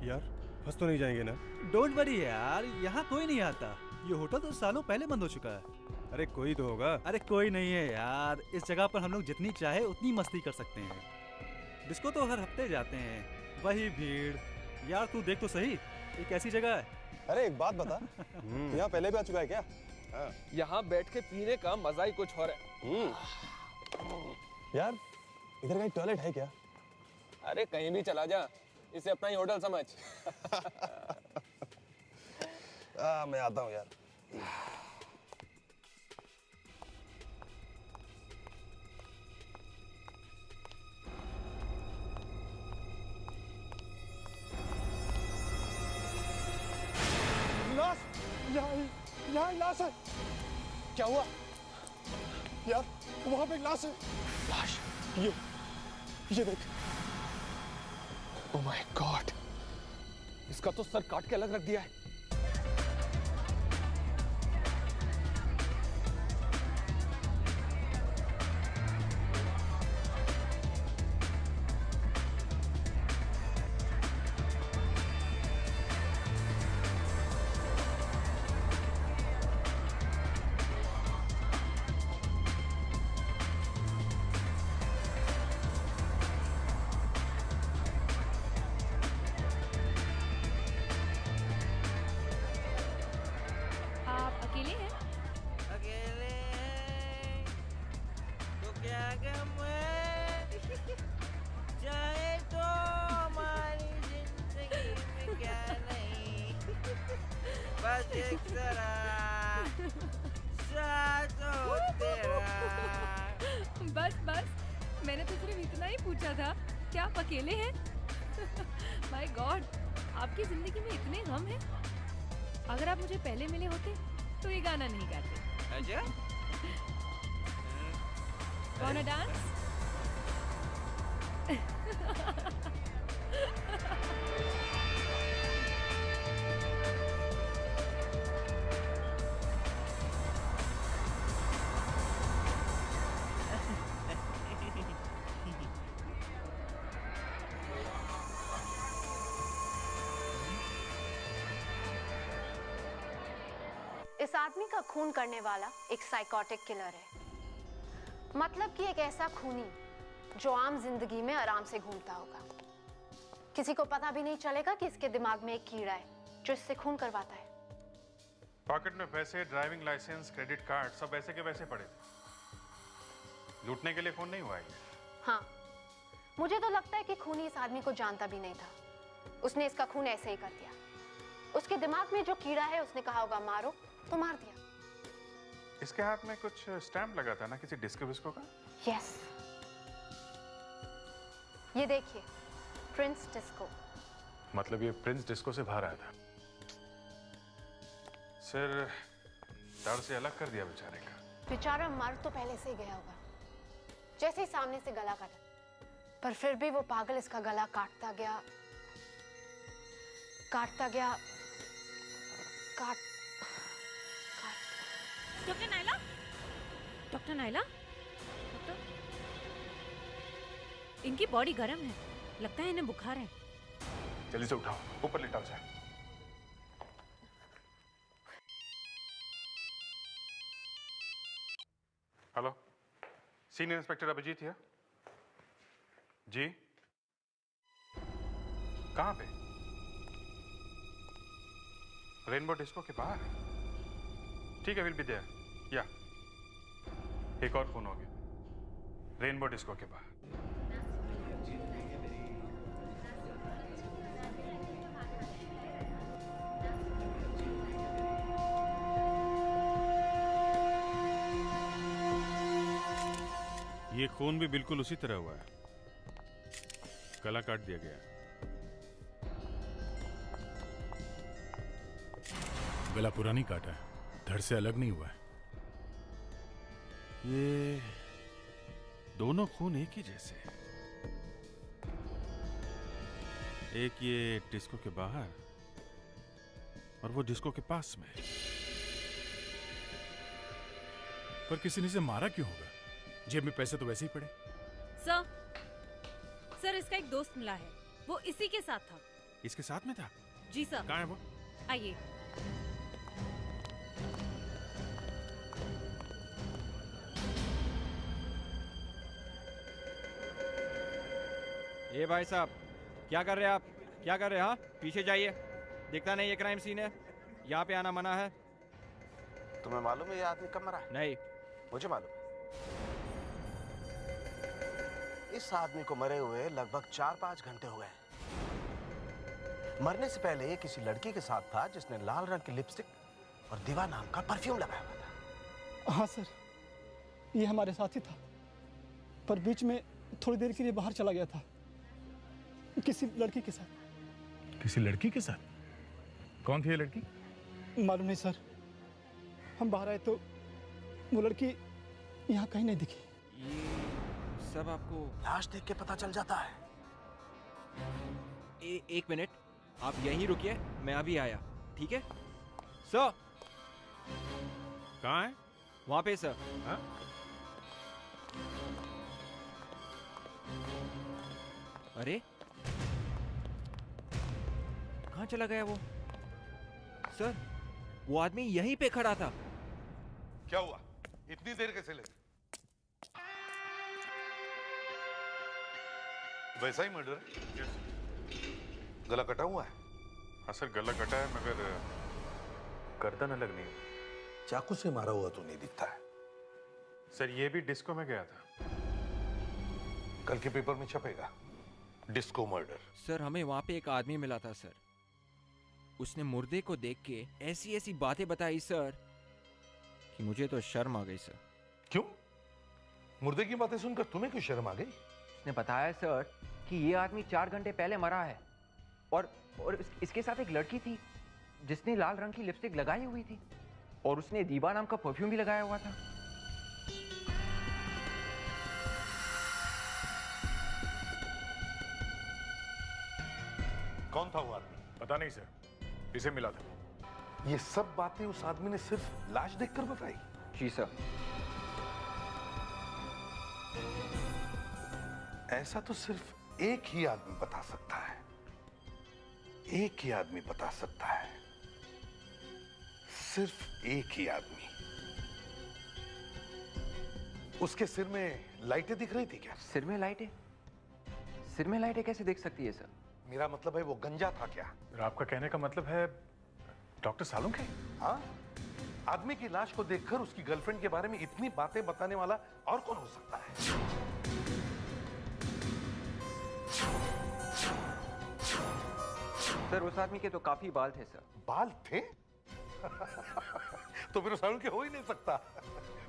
यार फंस तो नहीं जाएंगे ना? डोंट वरी यार, यहाँ कोई नहीं आता। ये होटल तो सालों पहले बंद हो चुका है। अरे कोई तो होगा। अरे कोई नहीं है यार, इस जगह पर हम लोग जितनी चाहे उतनी मस्ती कर सकते हैं। डिस्को तो हर हफ्ते जाते हैं, वही भीड़। यार तू देख तो सही, एक ऐसी जगह है। अरे एक बात बता, यहाँ पहले भी आ चुका है क्या? यहाँ बैठ के पीने का मजा ही कुछ और है। यार इधर कहीं टॉयलेट है क्या? अरे कहीं भी चला जा, इसे अपना ही होटल समझ। मैं आता हूँ यार। लाश, यहाँ लाश है। क्या हुआ? यार वहां पे एक लाश है। लाश? ये देख। ओह माय गॉड, इसका तो सर काट के अलग रख दिया है। बस बस, मैंने तो सिर्फ इतना ही पूछा था, क्या आप अकेले हैं? माय गॉड, आपकी जिंदगी में इतने गम हैं। अगर आप मुझे पहले मिले होते तो ये गाना नहीं गाते। अच्छा? वांना डांस? इस आदमी का खून करने वाला एक साइकोटिक किलर है। मतलब कि एक ऐसा खूनी जो आम जिंदगी में आराम से घूमता होगा। किसी को पता भी नहीं चलेगा कि इसके दिमाग में एक कीड़ा है जो इससे खून करवाता है। पॉकेट में पैसे, ड्राइविंग लाइसेंस, क्रेडिट कार्ड सब वैसे के वैसे पड़े थे। लूटने के लिए फोन नहीं हुआ है। हाँ, मुझे तो लगता है कि खूनी इस आदमी को जानता भी नहीं था। उसने इसका खून ऐसे ही कर दिया। उसके दिमाग में जो कीड़ा है उसने कहा होगा मारो, तो मार दिया। इसके हाथ में कुछ स्टैम्प लगा था ना किसी डिस्को विस्को का? यस, ये देखिए, प्रिंस डिस्को। मतलब ये प्रिंस डिस्को से बाहर आया था। सिर डर से अलग कर दिया बेचारे का। बेचारा मर तो पहले से ही गया होगा, जैसे ही सामने से गला काटा। पर फिर भी वो पागल इसका गला काटता गया, काटता गया, doctor Naila? Doctor Naila? Doctor, इनकी बॉडी गर्म है, लगता है इन्हें बुखार है। जल्दी से उठाओ, ऊपर लिटाओ जाए। Hello, senior inspector Abhijit here. जी, कहाँ पे? रेनबो डिस्को के बाहर? ठीक है, विल बी देयर। या एक और फोन हो गया। रेनबो डिस्को के बाहर। ये खून भी बिल्कुल उसी तरह हुआ है, गला काट दिया गया। गला पूरा नहीं काटा है, धड़ से अलग नहीं हुआ है। ये दोनों खून एक ही जैसे हैं। एक ये डिस्को के बाहर और वो डिस्को के पास में। पर किसी ने इसे मारा क्यों होगा? जेब में पैसे तो वैसे ही पड़े। सर, इसका एक दोस्त मिला है, वो इसी के साथ था। इसके साथ में था? जी सर। कहाँ है वो? आइए। ये भाई साहब, क्या कर रहे हैं आप? क्या कर रहे हैं? हाँ, पीछे जाइए। दिखता नहीं ये क्राइम सीन है, यहाँ पे आना मना है। तुम्हें मालूम है ये आदमी कब मरा है? नहीं। मुझे मालूम है। इस आदमी को मरे हुए लगभग 4-5 घंटे हो गए। मरने से पहले ये किसी लड़की के साथ था जिसने लाल रंग की लिपस्टिक और दिवा नाम का परफ्यूम लगाया हुआ था। हाँ सर, ये हमारे साथ ही था, पर बीच में थोड़ी देर के लिए बाहर चला गया था किसी लड़की के साथ। किसी लड़की के साथ? कौन थी ये लड़की? मालूम नहीं सर, हम बाहर आए तो वो लड़की यहाँ कहीं नहीं दिखी। ये सब आपको लाश देख के पता चल जाता है। एक मिनट, आप यहीं रुकिए, मैं अभी आया, ठीक है? सर। कहाँ है? वहाँ पे सर। हाँ? अरे कहाँ चला गया वो? सर, वो आदमी यहीं पे खड़ा था। क्या हुआ? इतनी देर कैसे लगी? वैसा ही मर्डर है? गला कटा हुआ है? हाँ सर, गला कटा है मगर गर्दन अलग नहीं। चाकू से मारा हुआ तो नहीं दिखता है। सर ये भी डिस्को में गया था। कल के पेपर में छपेगा डिस्को मर्डर। सर हमें वहाँ पे एक आदमी मिला था सर, उसने मुर्दे को देख के ऐसी ऐसी बातें बताई सर कि मुझे तो शर्म आ गई सर। क्यों? मुर्दे की बातें सुनकर तुम्हें क्यों शर्म आ गई? उसने बताया सर कि ये आदमी 4 घंटे पहले मरा है और इसके साथ एक लड़की थी जिसने लाल रंग की लिपस्टिक लगाई हुई थी और उसने दीवा नाम का परफ्यूम भी लगाया हुआ था। कौन था वो आदमी? पता नहीं सर, इसे मिला था। ये सब बातें उस आदमी ने सिर्फ लाश देखकर बताई? जी सर। ऐसा तो सिर्फ एक ही आदमी बता सकता है। एक ही आदमी बता सकता है। सिर्फ एक ही आदमी। उसके सिर में लाइटें दिख रही थी क्या? सिर में लाइटें? सिर में लाइटें कैसे दिख सकती है सर? मेरा मतलब है वो गंजा था क्या? आपका कहने का मतलब है डॉक्टर सालुंखे? हाँ, आदमी की लाश को देखकर उसकी गर्लफ्रेंड के बारे में इतनी बातें बताने वाला और कौन हो सकता है? सर उस आदमी के तो काफी बाल थे सर। बाल थे? तो फिर सालुंखे हो ही नहीं सकता।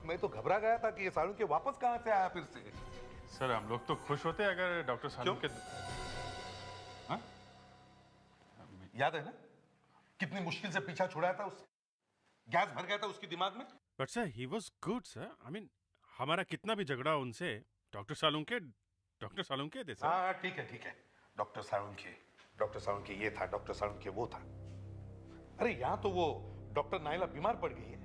मैं तो घबरा गया था कि ये सालुंखे वापस कहां से आया फिर से। सर हम लोग तो खुश होते अगर डॉक्टर सालुंखे। हाँ? याद है ना कितनी मुश्किल से पीछा छुड़ाया था उससे? गैस भर गया था उसके दिमाग में। But sir he was good sir. I mean हमारा कितना भी झगड़ा उनसे, डॉक्टर सालुंखे थे सर। हाँ ठीक है ठीक है। डॉक्टर सालुंखे ये था, डॉक्टर सालुंखे वो था। अरे यहां तो वो डॉक्टर नाइला बीमार पड़ गई है,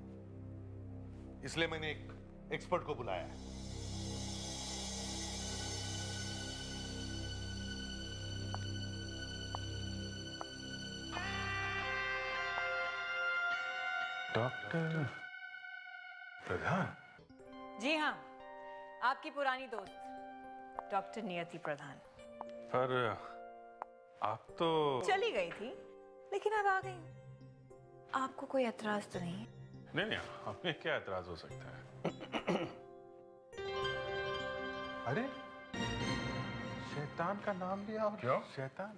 इसलिए मैंने एक एक्सपर्ट को बुलाया है। डॉक्टर प्रधान? जी हाँ, आपकी पुरानी दोस्त डॉक्टर नियति प्रधान। पर आप तो चली गई थी लेकिन अब आ गई। आपको कोई एतराज तो नहीं है? नहीं, हमें क्या एतराज हो सकता है? अरे शैतान का नाम लिया और क्यों? शैतान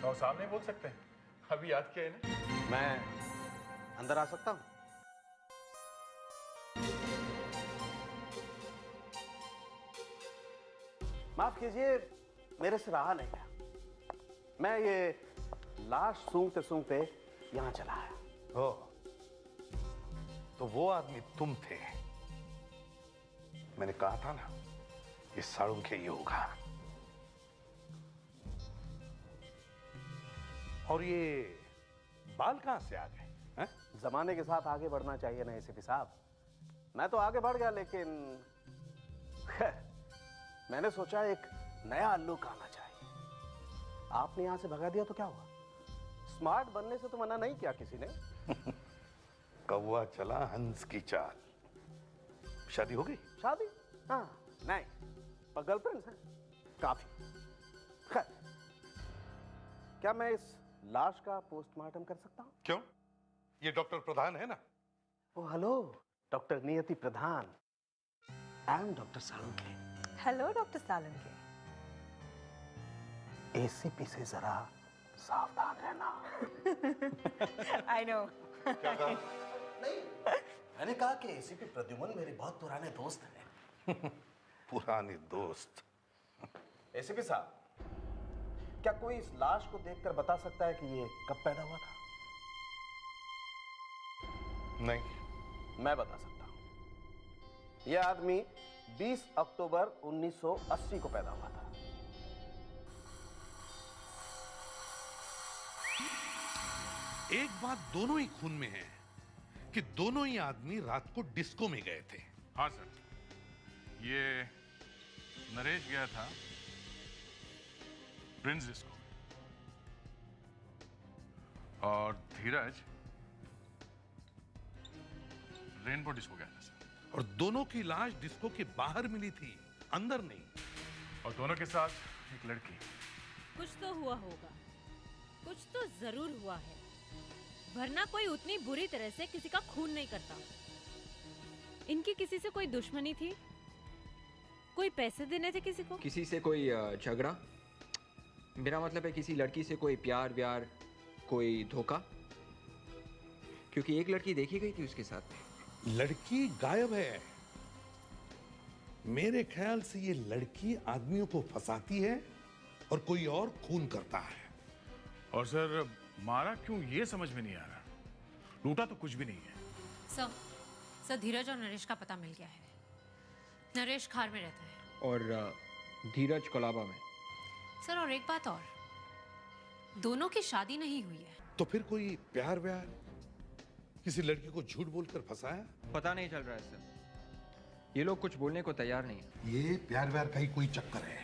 100 साल नहीं बोल सकते? अभी याद किया है ना? मैं अंदर आ सकता हूं? माफ कीजिए, मेरे से रहा नहीं गया। मैं ये लाश सूंघते सूंघते यहां चला आया। ओह, तो वो आदमी तुम थे। मैंने कहा था ना ये सालुंखे ही होगा। और ये बाल कहां से आ गए? जमाने के साथ आगे बढ़ना चाहिए ना एसीपी साहब। मैं तो आगे बढ़ गया, लेकिन मैंने सोचा एक नया लुक आना चाहिए। आपने यहां से भगा दिया तो क्या हुआ? स्मार्ट बनने से तो मना नहीं किया किसी ने। कौवा चला हंस की चाल। शादी हो गई? शादी? हाँ, नहीं, पर गर्लफ्रेंड है काफी। खैर, क्या मैं इस लाश का पोस्टमार्टम कर सकता हूँ? क्यों? ये डॉक्टर प्रधान है ना? ओ hello, doctor Niyati Pradhan. I am doctor Salunkhe. Hello doctor Salunkhe. ACP से जरा सावधान रहना। I know. क्या कहा? नहीं, मैंने कहा कि एसीपी प्रद्युमन मेरे बहुत पुराने दोस्त हैं। पुराने दोस्त? एसीपी साहब, क्या कोई इस लाश को देखकर बता सकता है कि ये कब पैदा हुआ था? नहीं। मैं बता सकता हूं। यह आदमी 20 अक्टूबर 1980 को पैदा हुआ था। एक बात दोनों ही खून में है कि दोनों ही आदमी रात को डिस्को में गए थे। हाँ सर, ये नरेश गया था प्रिंस डिस्को और धीरज रेनबो डिस्को गया था सर। और दोनों की लाश डिस्को के बाहर मिली थी, अंदर नहीं। और दोनों के साथ एक लड़की। कुछ तो हुआ होगा, कुछ तो जरूर हुआ है, वरना कोई उतनी बुरी तरह से किसी का खून नहीं करता। इनकी किसी से कोई दुश्मनी थी? कोई पैसे देने थे किसी को? किसी से कोई झगड़ा? मेरा मतलब है किसी लड़की से कोई प्यार व्यार, कोई धोखा? क्योंकि एक लड़की देखी गई थी उसके साथ में। लड़की गायब है। मेरे ख्याल से ये लड़की आदमियों को फंसाती है और कोई और खून करता है। और सर मारा क्यों ये समझ में नहीं आ रहा। लूटा तो कुछ भी नहीं है। सर धीरज और नरेश का पता मिल गया है। नरेश खार में रहता है और धीरज कोलाबा में। सर, और एक बात और, दोनों की शादी नहीं हुई है। तो फिर कोई प्यार व्यार, किसी लड़की को झूठ बोलकर फंसाया? पता नहीं चल रहा है सर, ये लोग कुछ बोलने को तैयार नहीं है। ये प्यार व्यार का ही कोई चक्कर है।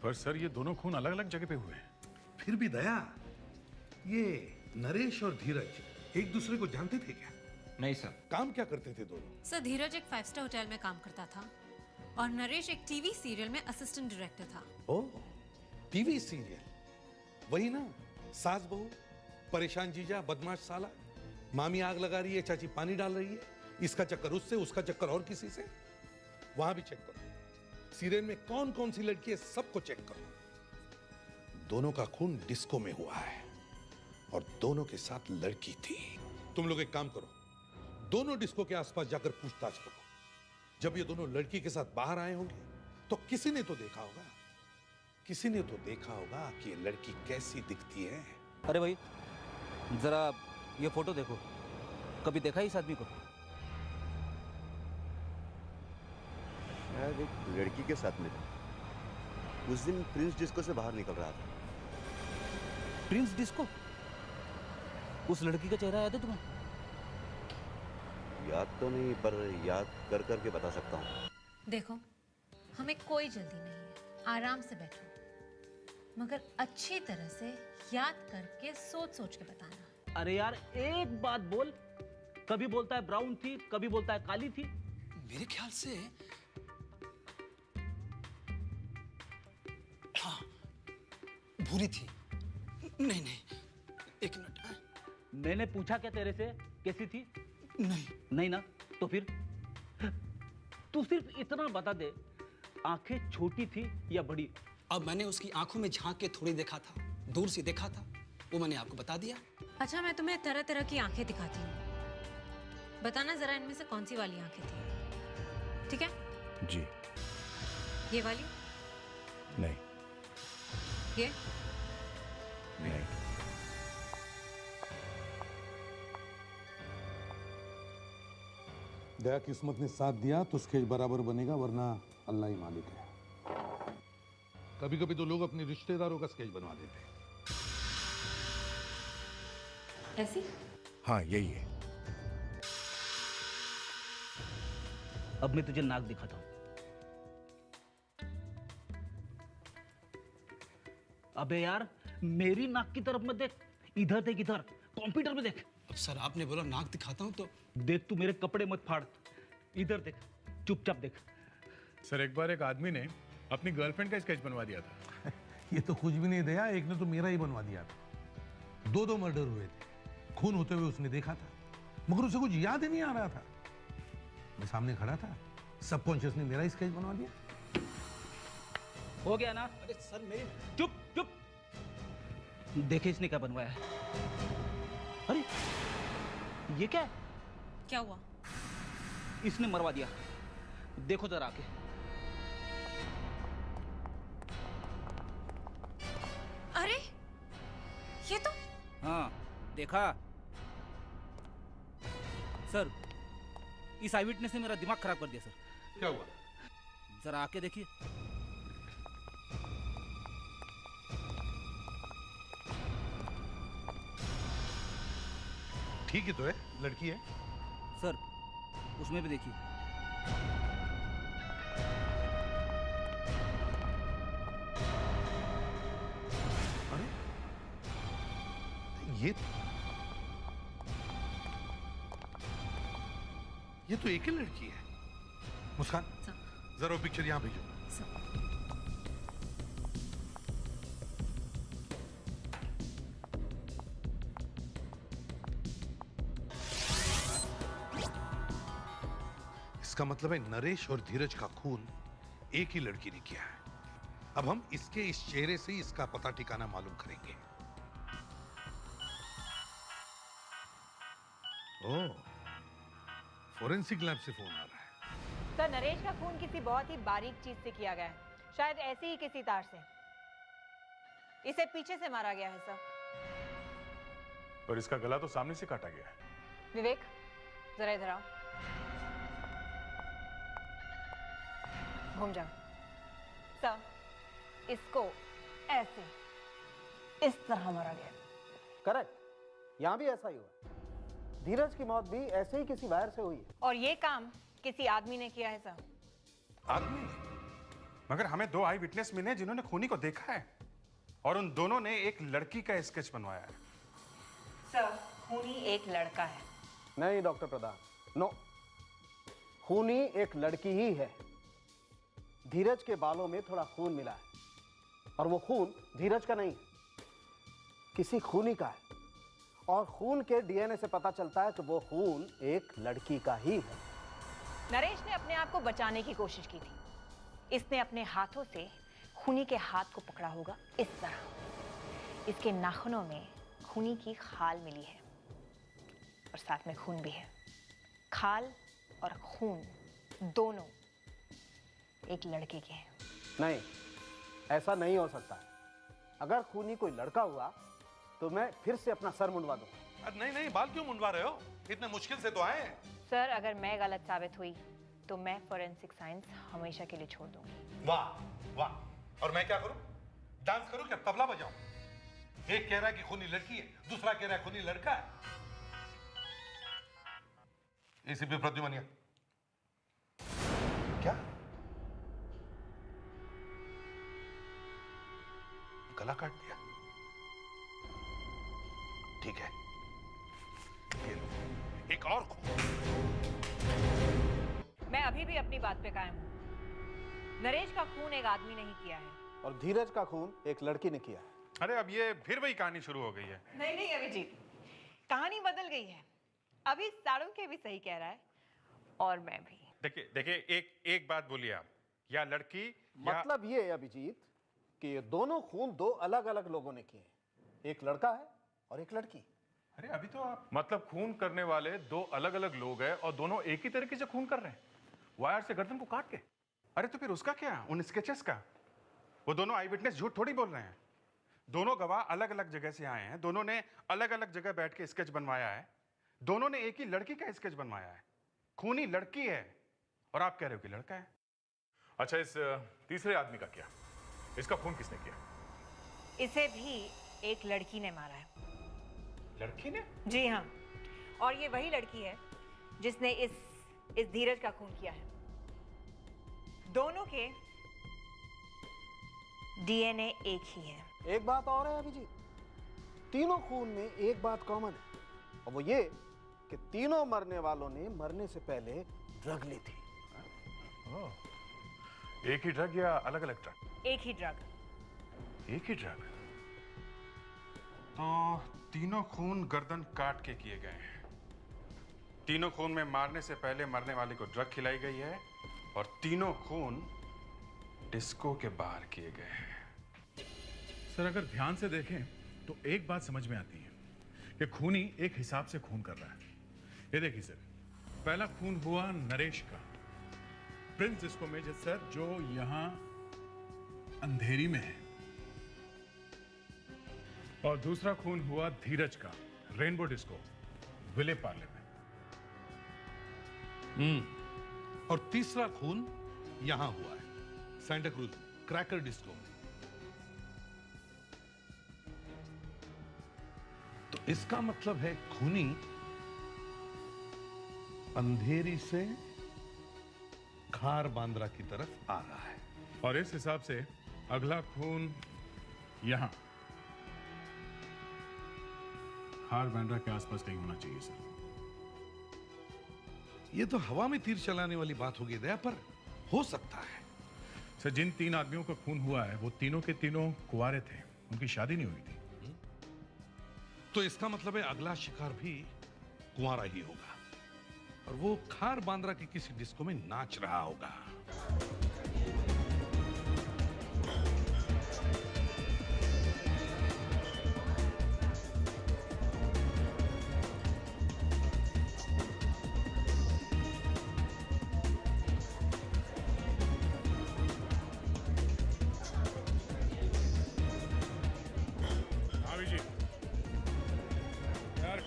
पर सर ये दोनों खून अलग अलग जगह पे हुए हैं। फिर भी दया, ये नरेश और धीरज एक दूसरे को जानते थे क्या? नहीं सर। काम क्या करते थे दोनों? सर धीरज एक 5 स्टार होटल में काम करता था और नरेश एक टीवी सीरियल में असिस्टेंट डायरेक्टर था। ओह, टीवी सीरियल, वही ना, सास बहू, परेशान जीजा, बदमाश साला, मामी आग लगा रही है, चाची पानी डाल रही है, इसका चक्कर उससे, उसका चक्कर और किसी से। वहां भी चेक करो, सीरियल में कौन कौन सी लड़की है सबको चेक करो। दोनों का खून डिस्को में हुआ है और दोनों के साथ लड़की थी। तुम लोग एक काम करो, दोनों डिस्को के आसपास जाकर पूछताछ करो। जब ये दोनों लड़की के साथ बाहर आए होंगे तो किसी ने तो देखा होगा, किसी ने तो देखा होगा कि ये लड़की कैसी दिखती है। अरे भाई, जरा ये फोटो देखो, कभी देखा इस आदमी को? शायद एक लड़की के साथ में था। उस दिन प्रिंस डिस्को से बाहर निकल रहा था। Prince disco? उस लड़की का चेहरा याद है तुम्हें? याद तो नहीं, पर याद कर करके बता सकता हूँ। देखो, हमें कोई जल्दी नहीं है, आराम से बैठो, मगर अच्छी तरह से याद करके सोच सोच के बताना। अरे यार एक बात बोल, कभी बोलता है ब्राउन थी, कभी बोलता है काली थी। मेरे ख्याल से हाँ, भूरी थी। नहीं नहीं, एक मिनट। मैंने पूछा क्या तेरे से, कैसी थी? नहीं नहीं ना, तो फिर तू सिर्फ इतना बता दे, आंखें छोटी थी या बड़ी? अब मैंने उसकी आंखों में झांक के थोड़ी देखा था, दूर से देखा था, वो मैंने आपको बता दिया। अच्छा, मैं तुम्हें तरह तरह की आंखें दिखाती हूँ, बताना जरा इनमें से कौन सी वाली आंखें थी, ठीक है? जी। ये वाली? नहीं। ये? नहीं। दया किस्मत ने साथ दिया तो स्केच बराबर बनेगा, वरना अल्लाह ही मालिक है। कभी कभी तो लोग अपने रिश्तेदारों का स्केच बनवा देते हैं। ऐसी? हाँ, यही है। अब मैं तुझे नाक दिखाता हूँ। अबे यार, मेरी नाक की तरफ मत देख, इधर देख, इधर कंप्यूटर में देख। अब सर आपने बोला नाक दिखाता हूँ तो देख, तू मेरे कपड़े मत फाड़, इधर देख, चुपचाप देख। सर एक बार एक आदमी ने अपनी गर्लफ्रेंड का स्केच बनवा दिया था। ये तो कुछ भी नहीं दिया, एक ने तो मेरा ही बनवा दिया था। दो मर्डर हुए थे, खून होते हुए उसने देखा था, मगर उसे कुछ याद ही नहीं आ रहा था। मैं सामने खड़ा था, सबकॉन्शियसली मेरा स्केच बनवा दिया। हो गया ना? अरे सर मेरी चुप चुप, देखे इसने क्या बनवाया है। अरे ये क्या है? क्या हुआ? इसने मरवा दिया, देखो जरा आके। अरे ये तो हाँ देखा सर, इस आई विटनेस ने मेरा दिमाग खराब कर दिया सर। क्या हुआ? जरा आके देखिए। ठीक ही तो है, लड़की है। सर उसमें भी देखिए। अरे ये तो एक ही लड़की है। मुस्कान, जरा वो पिक्चर यहां भेजो। इसका मतलब है नरेश और धीरज का खून एक ही लड़की ने किया है। अब हम इसके इस चेहरे से इसका पता ठिकाना मालूम करेंगे। ओह, फोरेंसिक लैब से फोन आ रहा है। सर, नरेश का खून किसी बहुत ही बारीक चीज से किया गया है, शायद ऐसी ही किसी तार से। इसे पीछे से मारा गया है सर। और इसका गला तो सामने से काटा गया है। विवेक, जरा इधर आओ। घूम जाओ। सर, इसको ऐसे इस तरह मारा गया। करेक्ट, यहां भी ऐसा ही हुआ। धीरज की मौत भी ऐसे ही किसी वायर से हुई है। और ये काम किसी आदमी ने किया है सर। आदमी ने? मगर हमें दो आई विटनेस मिले जिन्होंने खूनी को देखा है, और उन दोनों ने एक लड़की का स्केच बनवाया है। सर, खूनी एक लड़का है। नहीं डॉक्टर प्रधान, नो, खूनी एक लड़की ही है। धीरज के बालों में थोड़ा खून मिला है, और वो खून धीरज का नहीं, किसी खूनी का है। और खून के डीएनए से पता चलता है कि वो खून एक लड़की का ही है। नरेश ने अपने आप को बचाने की कोशिश की थी। इसने अपने हाथों से खूनी के हाथ को पकड़ा होगा, इस तरह। इसके नाखूनों में खूनी की खाल मिली है, और साथ में खून भी है। खाल और खून दोनों एक लड़के के हैं। नहीं, ऐसा नहीं हो सकता। अगर खूनी कोई लड़का हुआ तो मैं फिर से अपना सर मुंडवा दूंगा। नहीं नहीं, बाल क्यों मुंडवा रहे हो? इतने मुश्किल से तो आए हैं। सर, अगर मैं गलत साबित हुई तो मैं फोरेंसिक साइंस हमेशा के लिए छोड़ दूंगी। वाह वाह, और मैं क्या करूं? डांस करूं क्या तबला बजाऊं? एक कह रहा है कि खूनी लड़की है, दूसरा कह रहा है खूनी लड़का है। एसीपी प्रद्युमनिया, क्या गला काट दिया? ठीक है, ये लो, एक और खून। मैं अभी भी अपनी बात पे कायम हूं। नरेश का खून एक आदमी ने ही किया है, और धीरज का खून एक लड़की ने किया है। अरे अब ये फिर वही कहानी शुरू हो गई है। नहीं नहीं अभिजीत, कहानी बदल गई है। अभी साळुंखे भी सही कह रहा है, और मैं भी। देखिए देखिए, एक बात बोलिए आप, या लड़की मतलब ये है अभिजीत कि ये दोनों खून दो अलग अलग लोगों ने किए। एक लड़का है और एक लड़की। अरे अभी तो आप मतलब खून करने वाले दो अलग अलग लोग हैं, और दोनों एक ही तरीके से खून कर रहे हैं, वायर से गर्दन को काट के। अरे तो फिर उसका क्या, उन स्केचेस का? वो दोनों आई विटनेस झूठ थोड़ी बोल रहे हैं। दोनों गवाह अलग अलग जगह से आए हैं, दोनों ने अलग अलग जगह बैठ के स्केच बनवाया है, दोनों ने एक ही लड़की का स्केच बनवाया है। खूनी लड़की है, और आप कह रहे हो कि लड़का है। अच्छा, इस तीसरे आदमी का क्या? इसका खून किसने किया? इसे भी एक लड़की ने मारा है। लड़की ने? जी हाँ, और ये वही लड़की है जिसने इस धीरज का खून किया है। दोनों के डीएनए एक ही है। एक बात और है अभिजीत, तीनों खून में एक बात कॉमन है, और वो ये कि तीनों मरने वालों ने मरने से पहले ड्रग ली थी। एक ही ड्रग या अलग अलग ड्रग? एक ही ड्रग। एक ही ड्रग। तो तीनों खून गर्दन काट के किए गए हैं। तीनों खून में मारने से पहले मरने वाले को ड्रग खिलाई गई है, और तीनों खून डिस्को के बाहर किए गए हैं। सर, अगर ध्यान से देखें तो एक बात समझ में आती है कि खूनी एक हिसाब से खून कर रहा है। ये देखिए सर, पहला खून हुआ नरेश का, प्रिंस डिस्को में, सर, जो यहां अंधेरी में है। और दूसरा खून हुआ धीरज का, रेनबो डिस्को, विले पार्ले में। और तीसरा खून यहां हुआ है, सेंटा क्रूज, क्रैकर डिस्को में। तो इसका मतलब है खूनी अंधेरी से खार बांद्रा की तरफ आ रहा है। और इस हिसाब से अगला खून यहां खार बांद्रा के आसपास कहीं होना चाहिए सर। ये तो हवा में तीर चलाने वाली बात होगी दया, पर हो सकता है। सर, जिन 3 आदमियों का खून हुआ है वो तीनों के तीनों कुंवारे थे, उनकी शादी नहीं हुई थी। तो इसका मतलब है अगला शिकार भी कुंवारा ही होगा, और वो खार बांद्रा के किसी डिस्को में नाच रहा होगा।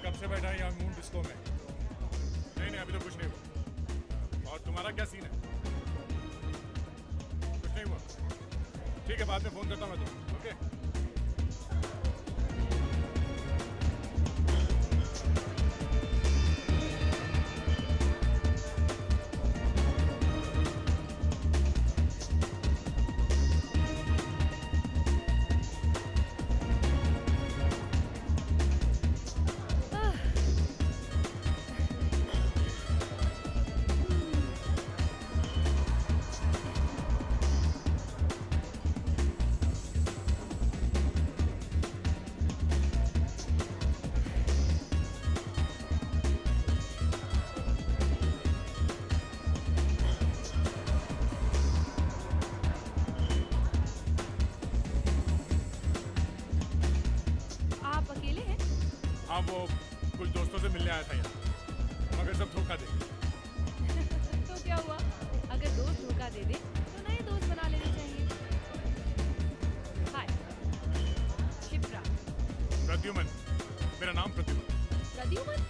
कब से बैठा है यहाँ मून डिस्को में? नहीं, अभी तो कुछ नहीं हुआ। और तुम्हारा क्या सीन है? कुछ नहीं हुआ? ठीक है, बाद में फोन करता हूँ मैं तुमको। ओके। वो कुछ दोस्तों से मिलने आया था यहाँ, मगर सब धोखा दे। तो क्या हुआ? अगर दोस्त धोखा दे दे तो नए दोस्त बना लेने चाहिए। हाय, शिप्रा। प्रद्युमन, मेरा नाम प्रद्युमन। प्रद्युमन?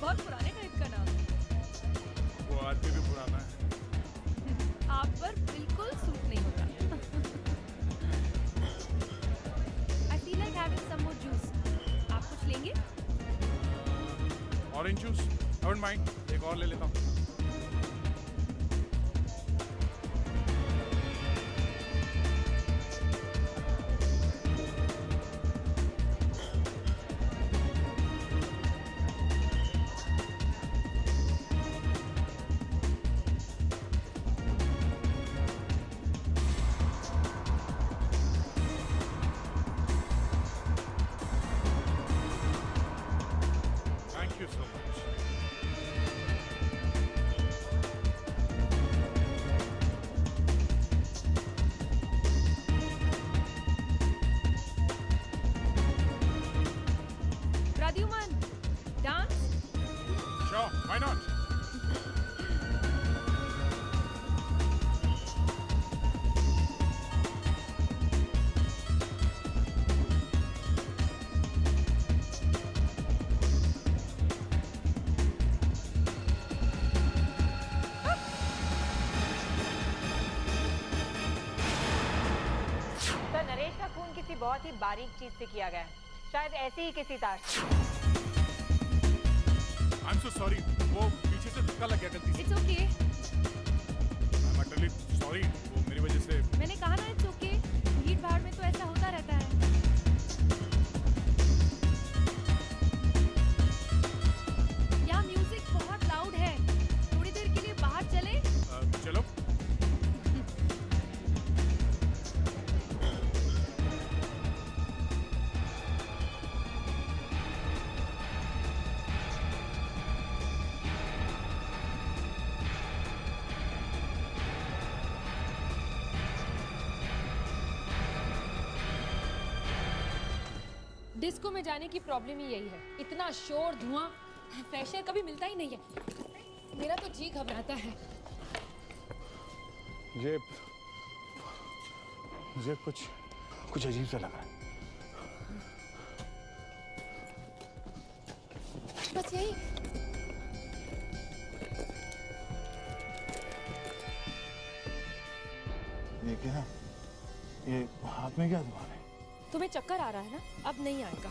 बहुत पुराने टाइप का नाम। वो आदमी भी पुराना है। आप पर बिल्कुल सूट नहीं होता। I feel like having some more juice. आप कुछ लेंगे? ऑरेंज जूस, डोंट माइंड, एक और ले लेता हूँ। Thank you so much. Pradyuman, dance? Sure, why not? Sir, Naresh का खून किसी बहुत ही बारीक चीज से किया गया है, शायद ऐसे ही किसी तार से। I'm so sorry, वो पीछे से धक्का लग गया गलती से। It's okay. I'm utterly sorry, वो मेरी वजह से। मैंने कहा ना it's okay. भीड़ भाड़ में तो ऐसा होता रहता डिस्को में जाने की प्रॉब्लम ही यही है, इतना शोर धुआं, फ्रेश एयर कभी मिलता ही नहीं है। मेरा तो जी घबराता है। मुझे कुछ अजीब सा लगा। बस यही। ये क्या? ये हाथ में क्या तुम्हारे? तुम्हें चक्कर आ रहा है ना? अब नहीं आएगा।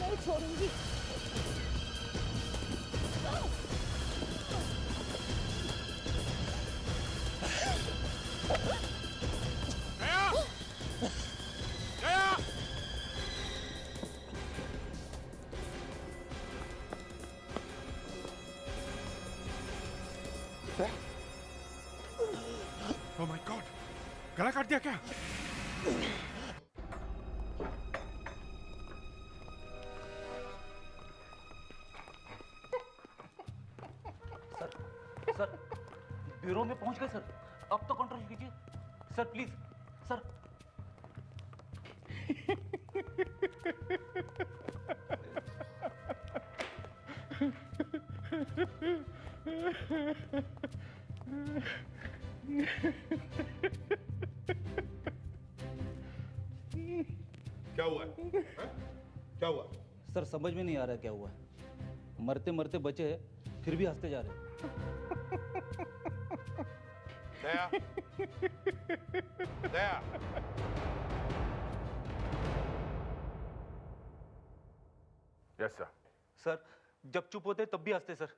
नहीं छोड़ूंगी। ओह माय गॉड, गला काट दिया क्या? सर ब्यूरो में पहुंच गए सर, अब तो कंट्रोल कीजिए सर, प्लीज सर। क्या हुआ है? क्या हुआ? सर समझ में नहीं आ रहा क्या हुआ है। मरते मरते बचे हैं, फिर भी हंसते जा रहे हैं। Daya, Daya. Yes sir. Sir जब चुप होते तब भी हंसते सर।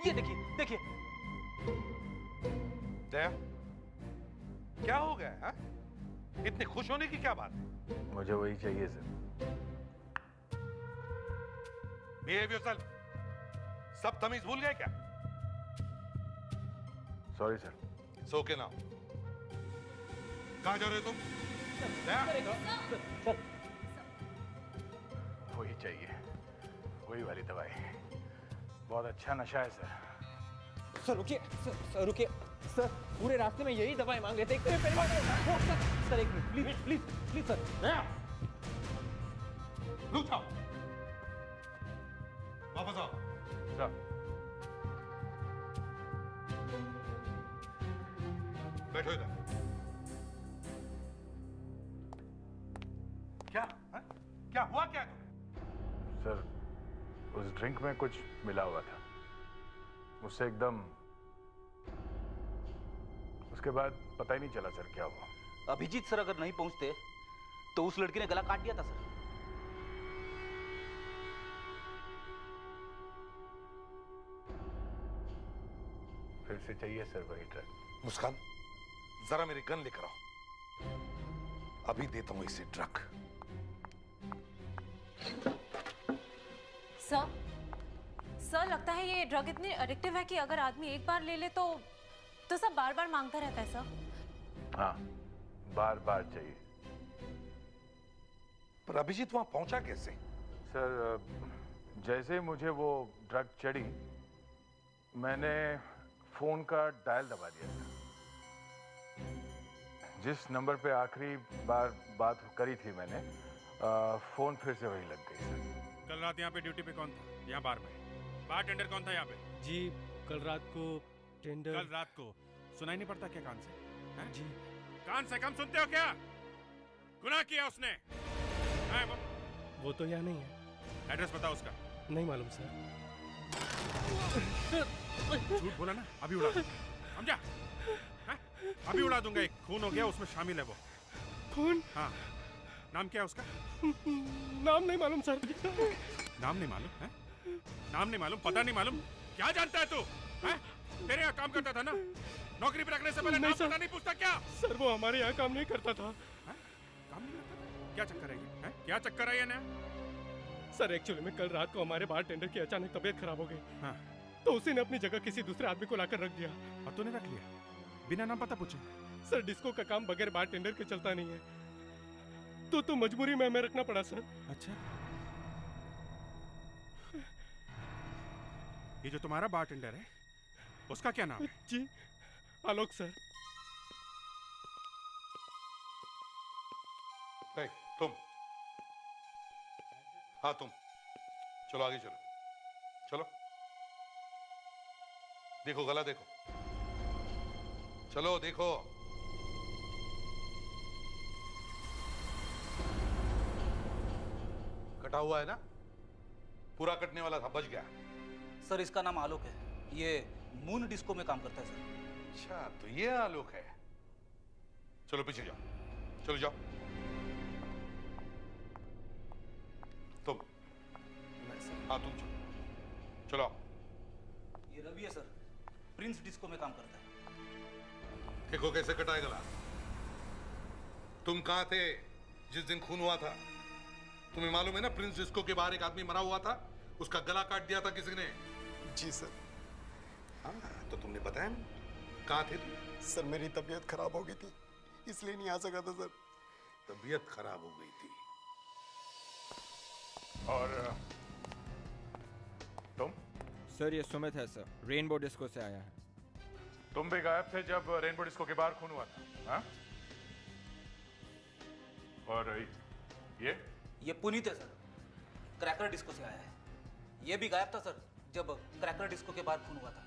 ये देखिए देखिए। दया, क्या हो गया है? इतनी खुश होने की क्या बात है? मुझे वही चाहिए सर। Behave yourself. सब तमीज भूल गए क्या? Sorry sir. सो के नाउ। कहां जा रहे हो तुम? दया? वही चाहिए, वही वाली दवाई। बहुत अच्छा नशा है सर। सर रुकिए, सर रुकिए, सर पूरे रास्ते में यही दवाई मांग रहे थे। सर एक minute please please please sir. रुक जाओ, वापस आओ। सर बैठो इधर। क्या हा? क्या हुआ क्या तुम्हें? सर उस ड्रिंक में कुछ मिला हुआ था, उससे एकदम, उसके बाद पता ही नहीं चला सर क्या हुआ। अभिजीत सर अगर नहीं पहुंचते तो उस लड़की ने गला काट दिया था सर। फिर से चाहिए सर वही ड्रग। मुस्कान, जरा मेरी गन लेकर आओ, अभी देता हूं इसे ड्रग। सर लगता है ये ड्रग इतनी एडिक्टिव है कि अगर आदमी एक बार ले ले तो सब बार बार मांगता रहता है सर। हाँ, बार बार चाहिए। पर अभिजीत वहां पहुंचा कैसे? सर जैसे मुझे वो ड्रग चढ़ी, मैंने फोन का डायल दबा दिया था। जिस नंबर पे आखिरी बार बात करी थी मैंने, फोन फिर से वही लग गई सर। कल रात यहाँ पे ड्यूटी पे कौन था? यहाँ बार में बार टेंडर कौन था यहाँ पे? जी कल रात को टेंडर। कल रात को सुनाई नहीं पड़ता क्या कान से? है? जी कान से कम सुनते हो क्या? गुनाह किया उसने। वो तो यहाँ नहीं है। एड्रेस बताओ उसका। नहीं मालूम सर। झूठ बोला ना, अभी उड़ा दूंगा, समझा? अभी उड़ा दूंगा। एक खून हो गया, उसमें शामिल है वो। खून? हाँ। नाम क्या है उसका? नाम नहीं मालूम सर। नाम नहीं मालूम है? नाम नहीं मालूम, पता नहीं मालूम, क्या जानता है तू? तेरे यहाँ काम करता था ना? नौकरी पर रखने से पहले नाम पता नहीं पूछता क्या? सर वो हमारे यहाँ काम नहीं करता था। काम नहीं करता था? क्या चक्कर है ये? क्या चक्कर है ये नया? सर एक्चुअली में कल रात को हमारे बार टेंडर की अचानक तबीयत खराब हो गई। हाँ। तो उसी ने अपनी जगह किसी दूसरे आदमी को लाकर रख दिया। और तूने रख लिया बिना नाम पता पूछे? सर डिस्को का काम बगैर बारटेंडर के चलता नहीं है, तो मजबूरी में हमें रखना पड़ा सर। अच्छा, ये जो तुम्हारा बारटेंडर है उसका क्या नाम है? जी आलोक सर। तुम, हाँ तुम चलो आगे चलो, चलो देखो गला देखो, चलो देखो। कटा हुआ है ना, पूरा कटने वाला था, बच गया। सर इसका नाम आलोक है, ये मून डिस्को में काम करता है सर। अच्छा तो ये आलोक है। चलो पीछे जाओ, चलो जाओ। तुम, हाँ तुम चलो, चलो। ये रवि है सर, प्रिंस डिस्को में काम करता है। देखो कैसे कटा है गला। तुम कहाँ थे जिस दिन खून हुआ था? तुम्हें मालूम है ना प्रिंस डिस्को के बाहर एक आदमी मरा हुआ था, उसका गला काट दिया था किसी ने। जी सर। हाँ तो तुमने बताया ना, कहाँ थे तुम? सर मेरी तबीयत खराब हो गई थी, इसलिए नहीं आ सका था सर। तबीयत खराब हो गई थी। और तुम? सर ये सुमित है सर, रेनबो डिस्को से आया है। तुम भी गायब थे जब रेनबो डिस्को के बाहर खून हुआ था, हाँ? और ये पुनीत है सर, क्रैकर डिस्को से आया है। ये भी गायब था सर जब क्रैकर डिस्को के बाहर खून हुआ था।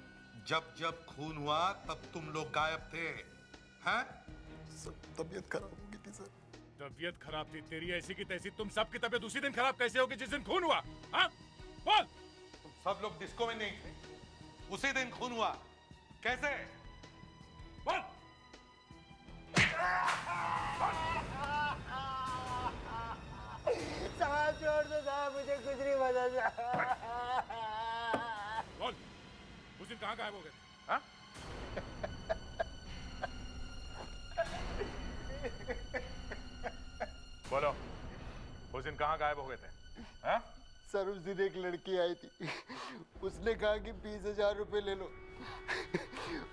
जब जब खून हुआ तब तुम लोग गायब थे, हैं? सर तबीयत खराब हो गई थी सर। तबीयत खराब थी तेरी ऐसी की तैसी, तुम सबकी तबीयत उसी दिन खराब कैसे होगी जिस दिन खून हुआ? हाँ बोल। तुम सब लोग डिस्को में नहीं थे, उसी दिन खून हुआ, कैसे? बोल। साहब छोड़ दो साहब, मुझे कुछ नहीं पता साहब। बोल, उस दिन कहाँ गायब हो गए? हाँ? बोलो, उस दिन कहाँ गायब हो गए थे? हाँ? सर उस दिन एक लड़की आई थी, उसने कहा कि 20,000 रुपए ले लो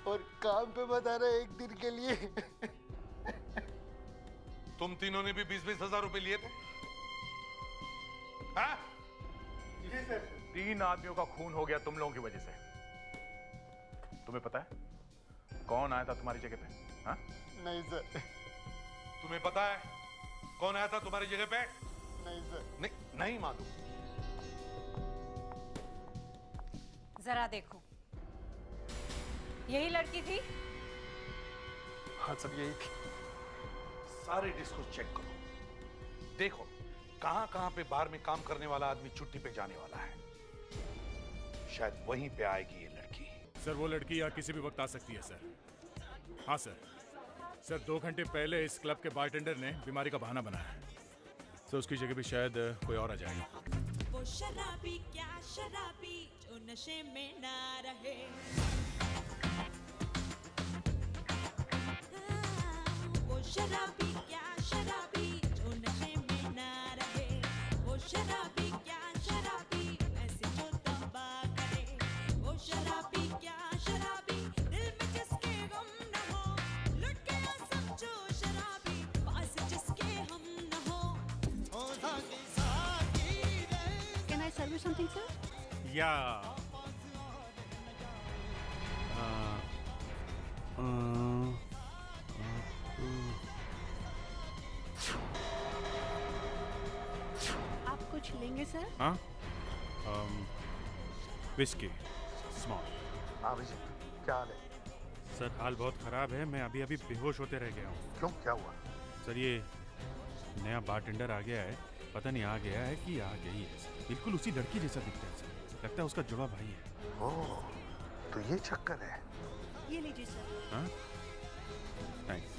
और काम पे बता रहा है 1 दिन के लिए। तुम तीनों ने भी 20-20 हजार रुपए लिए थे? हाँ? जी सर। 3 आदमियों का खून हो गया तुम लोगों की वजह से। तुम्हें पता है कौन आया था तुम्हारी जगह पे? हाँ? नहीं सर। तुम्हें पता है कौन आया था तुम्हारी जगह पे? नहीं सर। नहीं मालूम। जरा देखो, यही लड़की थी? हाँ सर यही थी। सारे डिस्को चेक करो, देखो कहां कहां पे बार में काम करने वाला आदमी छुट्टी पे जाने वाला है। शायद वहीं पे आएगी ये लड़की। सर वो लड़की यहाँ किसी भी वक्त आ सकती है सर। हाँ सर। सर 2 घंटे पहले इस क्लब के बारटेंडर ने बीमारी का बहाना बनाया है, तो उसकी जगह भी शायद कोई और आ जाएगा। वो शराबी क्या शराबी जो नशे में ना रहे, वो शराबी क्या शराबी जो नशे में ना रहे, वो शराबी क्या शराबी ऐसे जो तबाह करे, वो शराबी क्या शराबी दिल में जिसके गम न हो, लुट गया समझो शराबी पास जिसके हम न हो। Can I serve you something, sir? Yeah. आप कुछ लेंगे सर? हाँ? Whisky small. हाँ विजय, क्या हाल है? सर हाल बहुत खराब है, मैं अभी अभी बेहोश होते रह गया हूँ। क्यों, क्या हुआ? सर ये नया बारटेंडर आ गया है, पता नहीं आ गया है कि आ गई है। बिल्कुल उसी लड़की जैसा दिखता है सर, लगता है उसका जुड़ा भाई है। ओह, तो ये चक्कर है। ये लीजिए सर। हाँ? थैंक्स।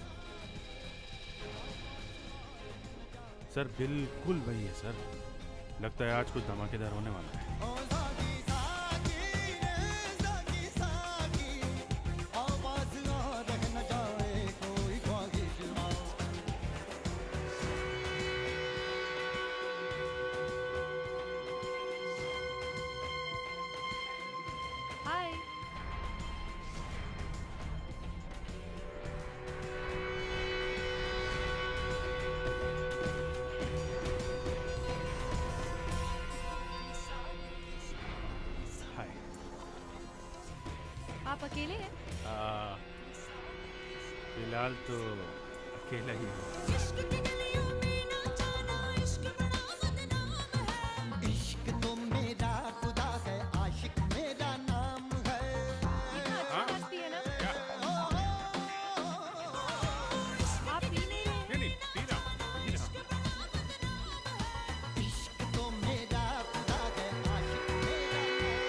सर बिल्कुल वही है सर, लगता है आज कुछ धमाकेदार होने वाला है। हाय। आप अकेले हैं? फिलहाल तो अकेला ही हूँ। इश्क तो मेरा खुदा है, आशिक मेरा नाम है। मस्ती है ना? आप पी नहीं रहे? नहीं, पी रहा हूँ। इश्क तो मेरा खुदा है, आशिक मेरा नाम।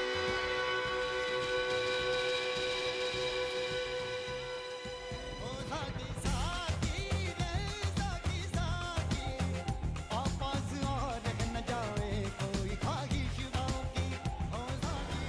ओ साकी साकी रे साकी साकी, आपस और न जाए कोई ख्वाहिश बाकी। ओ साकी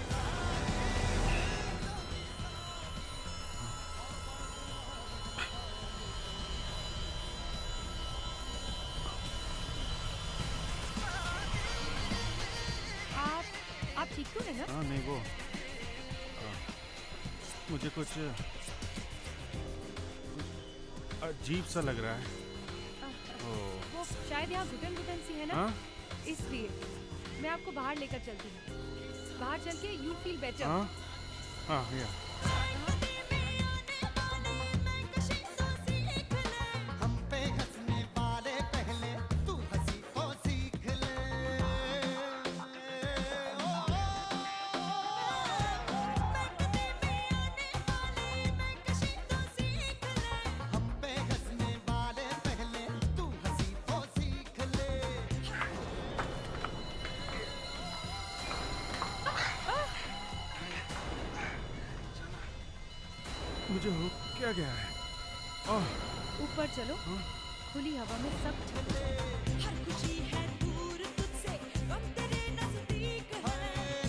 आप ठीक तो है ना? हाँ नहीं वो मुझे कुछ अजीब सा लग रहा है। वो शायद यहाँ घुटन घुटन सी है ना, हाँ? इसलिए मैं आपको बाहर लेकर चलती हूँ। बाहर चल के यू फील बेटर। हाँ या हम पे हंसने वाले पहले तू हंसी तो सीख ले। हम पे हंसने वाले पहले तू हंसी तो सीख ले। मुझे हो क्या गया है? ऊपर चलो, खुली हवा में सब ठीक है। हर खुशी है दूर तुझसे, गम तेरे नजदीक है।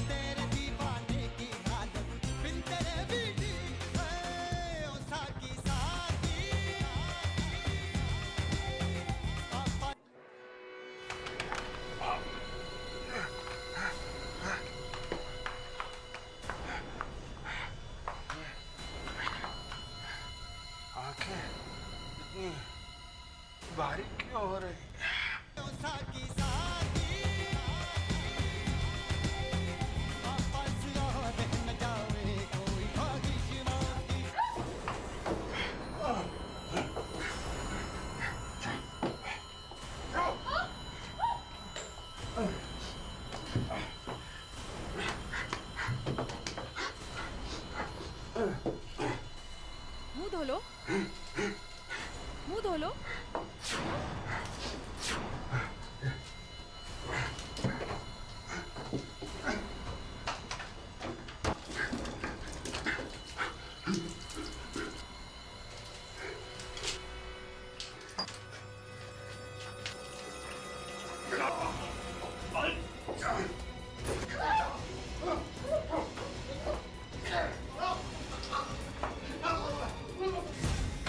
तेरे दीवाने की हालत बिन तेरे भी ठीक है। ओ साकी साकी आंखें इतनी भारी क्यों हो रही? ओ साकी साकी, आपस और न जाए कोई ख्वाहिश बाकी। मुंह धो लो, मुंह धो लो।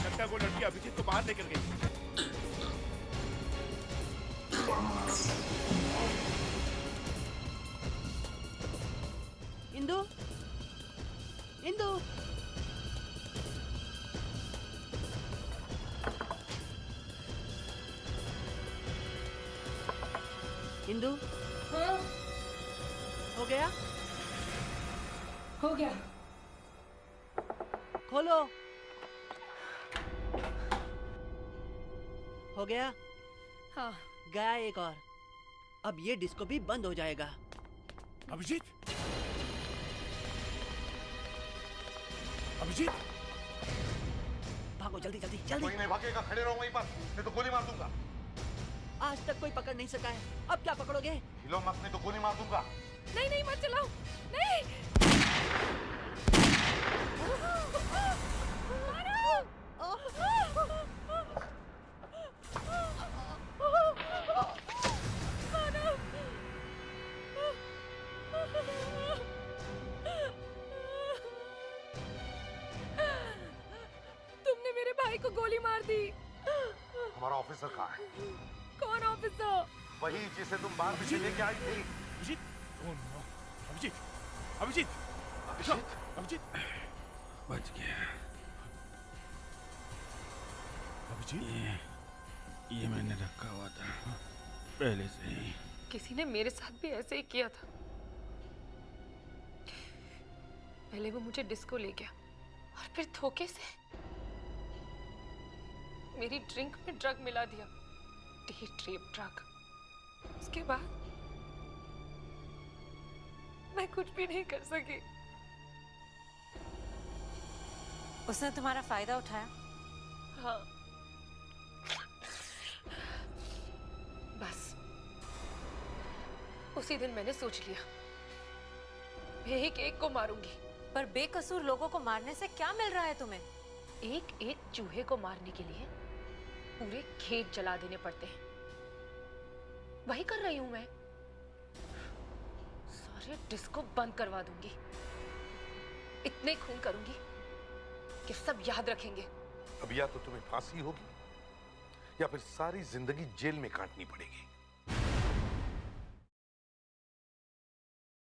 लगता है वो लड़की अभिजीत को बाहर लेकर गई। इंदु, इंदु, इंदु, हाँ? हो गया? हो गया। खोलो। हो गया? हाँ। गया एक और। अब ये डिस्को भी बंद हो जाएगा। अभिजीत, अभिजीत, भागो जल्दी जल्दी जल्दी। कोई नहीं भागेगा, खड़े रहो वहीं पर, नहीं तो गोली मार दूंगा। आज तक कोई पकड़ नहीं सका है, अब क्या पकड़ोगे? हिलो मत, नहीं तो गोली मार दूंगा। नहीं नहीं मत चलाओ, नहीं। तुमने मेरे भाई को गोली मार दी। हमारा ऑफिसर कहाँ है? कौन ऑफिसर? वही जिसे तुम बाहर पीछे लेके आई थी। अभिजीत, oh no, अभिजीत, अभिजीत, अभिजीत, अभिजीत, बच गया। अभिजीत, ये मैंने रखा हुआ था पहले से ही। किसी ने मेरे साथ भी ऐसे ही किया था। पहले वो मुझे डिस्को ले गया और फिर धोखे से मेरी ड्रिंक में ड्रग मिला दिया, डेट रेप ड्रग। उसके बाद मैं कुछ भी नहीं कर सकी। उसने तुम्हारा फायदा उठाया? हाँ, बस उसी दिन मैंने सोच लिया मैं एक एक को मारूंगी। पर बेकसूर लोगों को मारने से क्या मिल रहा है तुम्हें? एक एक चूहे को मारने के लिए पूरे खेत जला देने पड़ते हैं, वही कर रही हूं मैं। सारे डिस्को बंद करवा दूंगी, इतने खून करूंगी कि सब याद रखेंगे। अब या तो तुम्हें फांसी होगी या फिर सारी जिंदगी जेल में काटनी पड़ेगी।